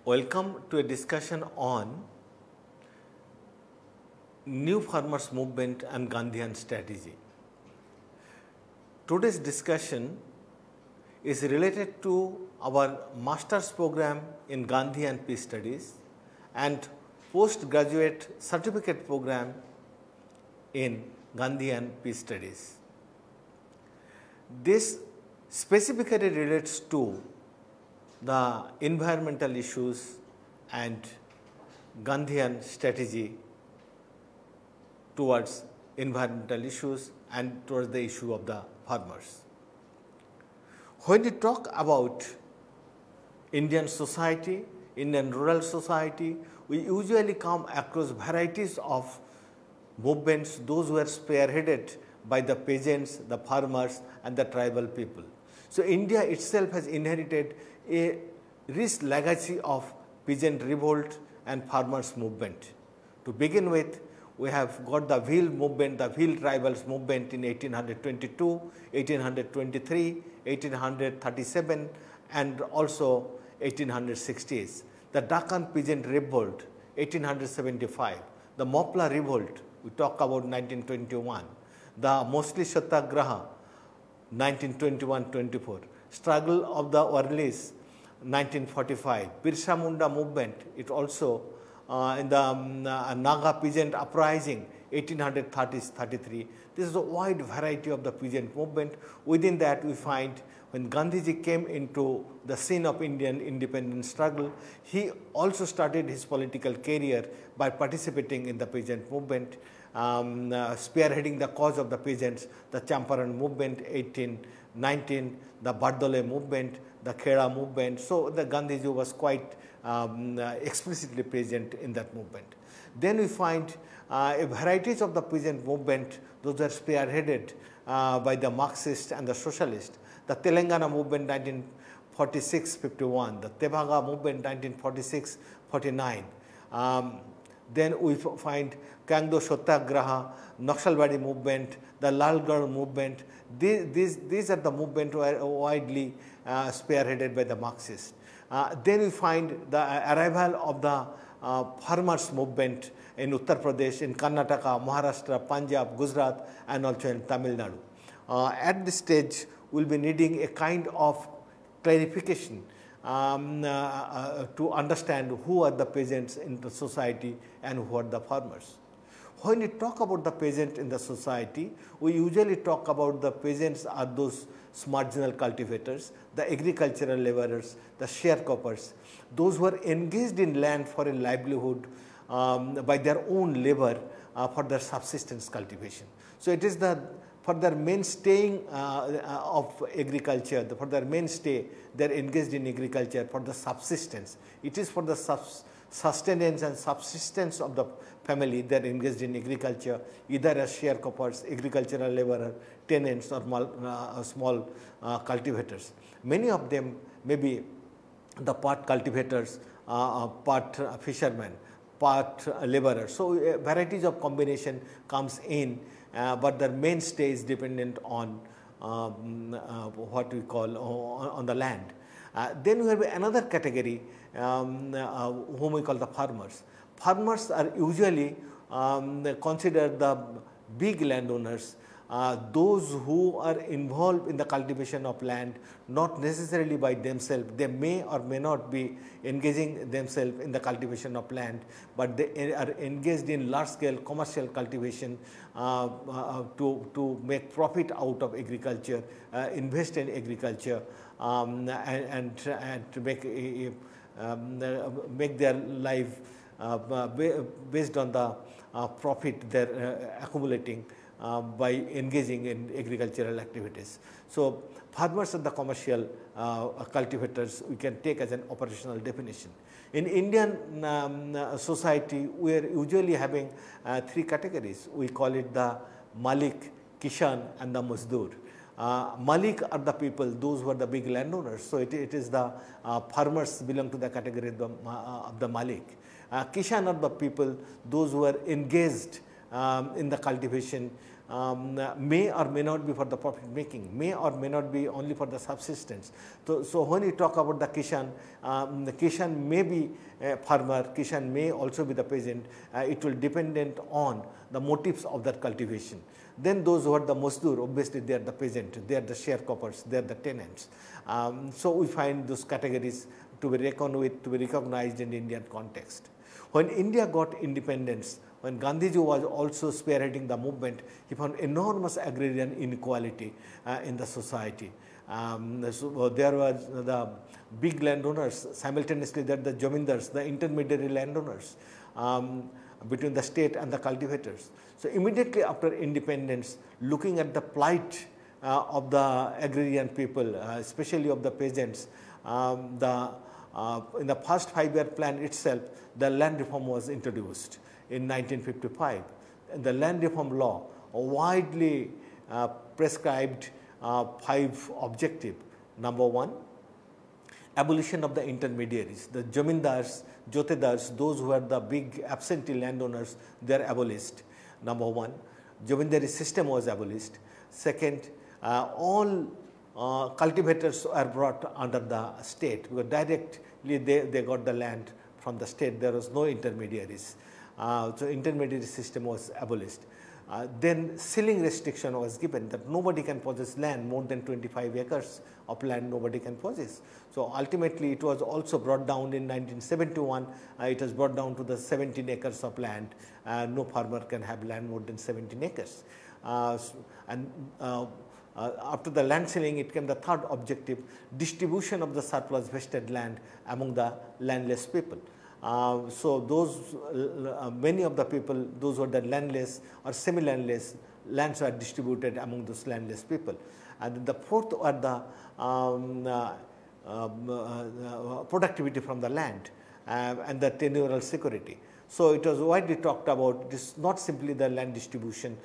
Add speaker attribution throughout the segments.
Speaker 1: Welcome to a discussion on New Farmers Movement and Gandhian strategy. Today's discussion is related to our master's program in Gandhian peace studies and postgraduate certificate program in Gandhian peace studies. This specifically relates to the environmental issues and Gandhian strategy towards environmental issues and towards the issue of the farmers. When we talk about Indian society, Indian rural society, we usually come across varieties of movements, those who are spearheaded by the peasants, the farmers and the tribal people. So, India itself has inherited a rich legacy of peasant revolt and farmers movement. To begin with, we have got the Bhil movement, the Bhil tribals movement in 1822, 1823, 1837 and also 1860s. The Deccan peasant revolt 1875, the Mopla revolt we talk about 1921, the Mostly Satyagraha 1921-24, struggle of the Orlis 1945, Birsa Munda movement, it also in the Naga peasant uprising 1830-33. This is a wide variety of the peasant movement. Within that we find when Gandhiji came into the scene of Indian independence struggle, he also started his political career by participating in the peasant movement, spearheading the cause of the peasants, the Champaran movement 1819, the Bardole movement, the Khera movement. So, the Gandhiji was quite explicitly present in that movement. Then we find varieties of the peasant movement, those are spearheaded by the Marxist and the socialist. The Telangana movement 1946-51, the Tebaga movement 1946-49. Then we find Kangdo Satyagraha, Naxalbari movement, the Lalgarh movement. These are the movements widely spearheaded by the Marxists. Then we find the arrival of the farmers movement in Uttar Pradesh, in Karnataka, Maharashtra, Punjab, Gujarat and also in Tamil Nadu. At this stage, we will be needing a kind of clarification to understand who are the peasants in the society and who are the farmers. When we talk about the peasant in the society, we usually talk about the peasants are those marginal cultivators, the agricultural laborers, the sharecroppers, those who are engaged in land for a livelihood by their own labor for their subsistence cultivation. So, it is for their mainstaying of agriculture, for their mainstay, they are engaged in agriculture for the subsistence. It is for the sustenance and subsistence of the family, they are engaged in agriculture, either as sharecroppers, agricultural laborer, tenants or small cultivators. Many of them may be the part cultivators, part fishermen, part laborers. So, varieties of combination comes in, but their mainstay is dependent on what we call on the land. Then we have another category whom we call the farmers. Farmers are usually considered the big landowners, those who are involved in the cultivation of land, not necessarily by themselves. They may or may not be engaging themselves in the cultivation of land, but they are engaged in large scale commercial cultivation to make profit out of agriculture, invest in agriculture and to make their life based on the profit they are accumulating by engaging in agricultural activities. So, farmers are the commercial cultivators we can take as an operational definition. In Indian society, we are usually having three categories. We call it the Malik, Kishan and the Mazdoor. Malik are the people, those who are the big landowners. So, it is the farmers belong to the category of the Malik. Kishan are the people, those who are engaged in the cultivation may or may not be for the profit making, may or may not be only for the subsistence. So when you talk about the Kishan may be a farmer, Kishan may also be the peasant. It will dependent on the motives of that cultivation. Then those who are the Mazdoor, obviously they are the peasant, they are the sharecroppers, they are the tenants. So we find those categories to be reckoned with, to be recognized in the Indian context. When India got independence, when Gandhiji was also spearheading the movement, he found enormous agrarian inequality in the society. So there was the big landowners, simultaneously there are the jamindars, the intermediary landowners between the state and the cultivators. So immediately after independence, looking at the plight of the agrarian people, especially of the peasants, in the first 5-year plan itself, the land reform was introduced in 1955. The land reform law widely prescribed 5 objectives. Number 1, abolition of the intermediaries. The jamindars, jotedars, those who are the big absentee landowners, they are abolished. Number 1, jamindari system was abolished. Second, all cultivators are brought under the state, because directly they got the land from the state. There was no intermediaries. So intermediary system was abolished. Then ceiling restriction was given that nobody can possess land more than 25 acres of land, nobody can possess. So ultimately it was also brought down in 1971, it was brought down to the 17 acres of land. No farmer can have land more than 17 acres. After the land ceiling, it came the third objective, distribution of the surplus vested land among the landless people. So those many of the people, those who are the landless or semi-landless, lands are distributed among those landless people. And the fourth are the productivity from the land and the tenurial security. So it was widely talked about. It is not simply the land distribution.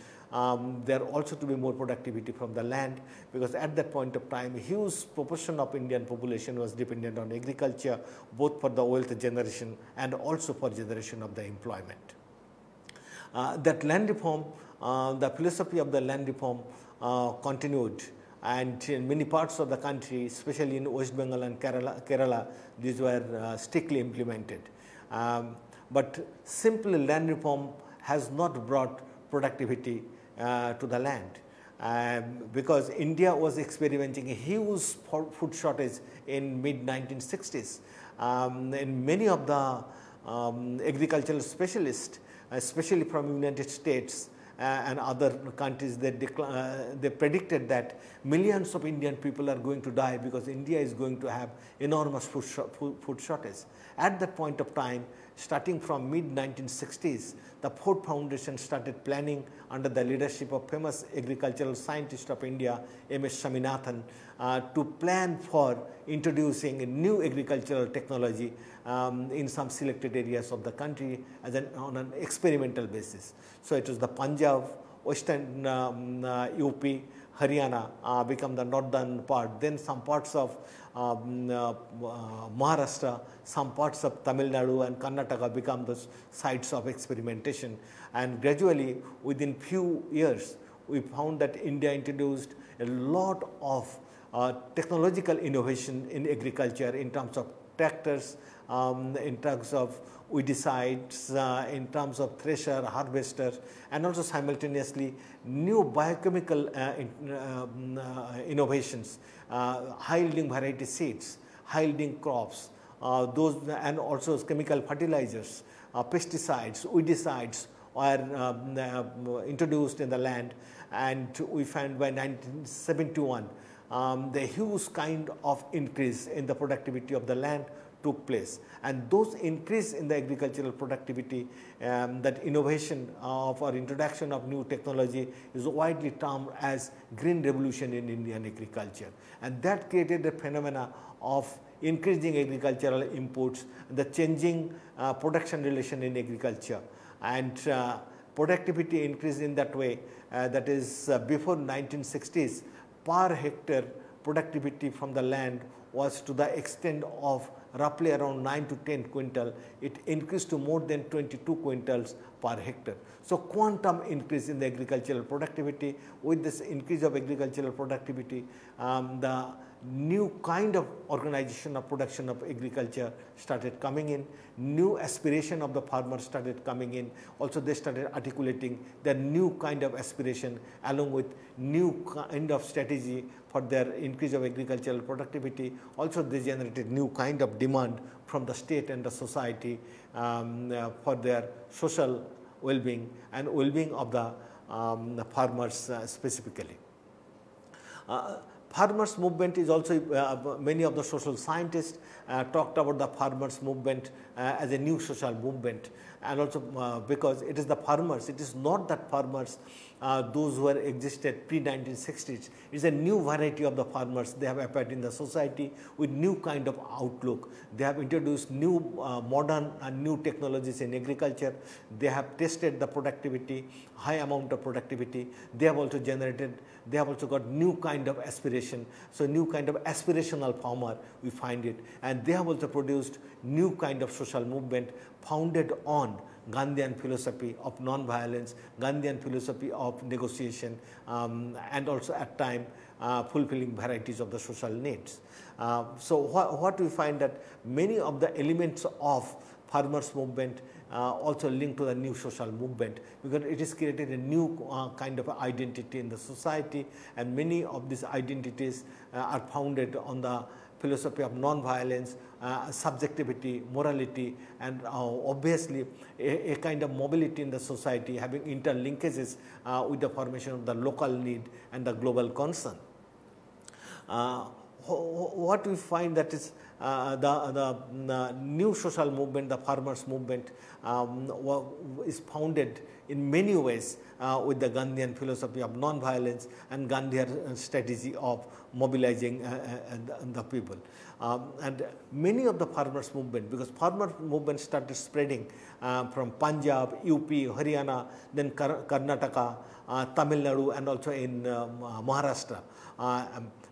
Speaker 1: There also to be more productivity from the land, because at that point of time, a huge proportion of Indian population was dependent on agriculture, both for the wealth generation and also for generation of the employment. That land reform, the philosophy of the land reform continued, and in many parts of the country, especially in West Bengal and Kerala, these were strictly implemented. But simple land reform has not brought productivity to the land, because India was experiencing a huge food shortage in mid-1960s. And many of the agricultural specialists, especially from United States and other countries, they predicted that millions of Indian people are going to die because India is going to have enormous food shortage. At that point of time, starting from mid-1960s, the Ford Foundation started planning under the leadership of famous agricultural scientist of India, M.S. Swaminathan, to plan for introducing a new agricultural technology in some selected areas of the country as on an experimental basis. So it was the Punjab, Western UP, Haryana become the northern part, then some parts of Maharashtra, some parts of Tamil Nadu and Karnataka become the sites of experimentation. And gradually, within few years, we found that India introduced a lot of technological innovation in agriculture in terms of tractors, in terms of weedicides, in terms of thresher, harvester, and also simultaneously new biochemical innovations, high-yielding variety seeds, high-yielding crops, those, and also chemical fertilizers, pesticides, weedicides were introduced in the land, and we found by 1971 the huge kind of increase in the productivity of the land took place. And those increase in the agricultural productivity, that innovation of or introduction of new technology is widely termed as green revolution in Indian agriculture. And that created a phenomena of increasing agricultural inputs, the changing production relation in agriculture, and productivity increased in that way, that is before 1960s, per hectare productivity from the land was to the extent of roughly around 9 to 10 quintal. It increased to more than 22 quintals per hectare. So, quantum increase in the agricultural productivity. With this increase of agricultural productivity, the new kind of organization of production of agriculture started coming in, new aspiration of the farmers started coming in. Also they started articulating their new kind of aspiration along with new kind of strategy for their increase of agricultural productivity. Also they generated new kind of demand from the state and the society for their social well-being and well-being of the farmers specifically. Farmers movement is also, many of the social scientists talked about the farmers movement as a new social movement, and also because it is the farmers, it is not that farmers those who were existed pre-1960s, it is a new variety of the farmers. They have appeared in the society with new kind of outlook. They have introduced new modern and new technologies in agriculture. They have tested the productivity, high amount of productivity. They have also generated, they have also got new kind of aspiration. So, new kind of aspirational farmer we find it, and they have also produced new kind of social movement founded on Gandhian philosophy of non-violence, Gandhian philosophy of negotiation, and also at time fulfilling varieties of the social needs. So, what we find that many of the elements of farmers movement also linked to the new social movement, because it is created a new kind of identity in the society, and many of these identities are founded on the philosophy of non-violence, subjectivity, morality, and obviously a kind of mobility in the society having interlinkages with the formation of the local need and the global concern. What we find that is the new social movement, the farmers movement, is founded in many ways with the Gandhian philosophy of non-violence and Gandhian strategy of mobilizing the people. And many of the farmers movement, because farmer movement started spreading from Punjab, UP, Haryana, then Karnataka, Tamil Nadu, and also in Maharashtra.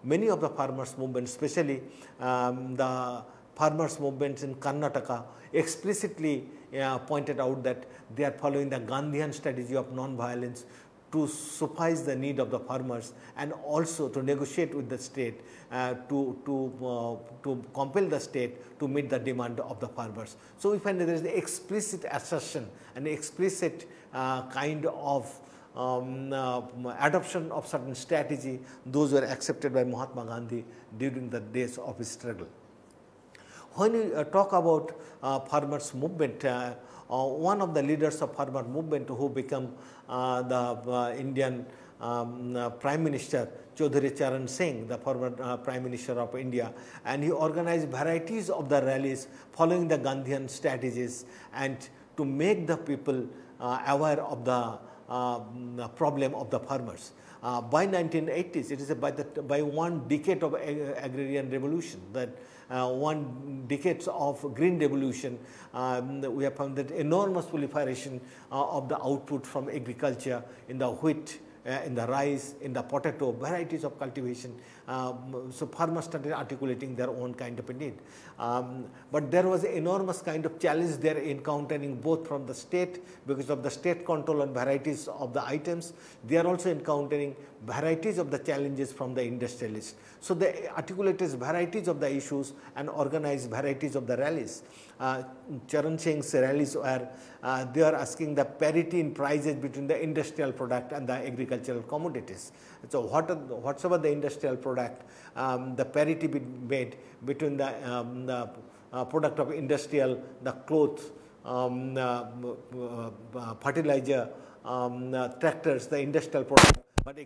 Speaker 1: Many of the farmers movement, especially the farmers movements in Karnataka, explicitly pointed out that they are following the Gandhian strategy of non-violence to suffice the need of the farmers and also to negotiate with the state to compel the state to meet the demand of the farmers. So, we find that there is the explicit assertion and explicit kind of adoption of certain strategy. Those were accepted by Mahatma Gandhi during the days of his struggle. When we talk about farmers movement, one of the leaders of farmer movement who became the Indian Prime Minister, Chaudhary Charan Singh, the former Prime Minister of India, and he organized varieties of the rallies following the Gandhian strategies and to make the people aware of the problem of the farmers. By 1980s, it is by one decade of agrarian revolution, that one decades of green revolution, we have found that enormous proliferation of the output from agriculture in the wheat, in the rice, in the potato, varieties of cultivation. So, farmers started articulating their own kind of a need. But there was an enormous kind of challenge they are encountering both from the state, because of the state control on varieties of the items. They are also encountering varieties of the challenges from the industrialists. So, they articulated varieties of the issues and organized varieties of the rallies. Charan Singh's rallies were, they are asking the parity in prices between the industrial product and the agricultural commodities. So, whatsoever the industrial product, the parity be made between the product of industrial, the cloth, fertilizer, tractors, the industrial product, but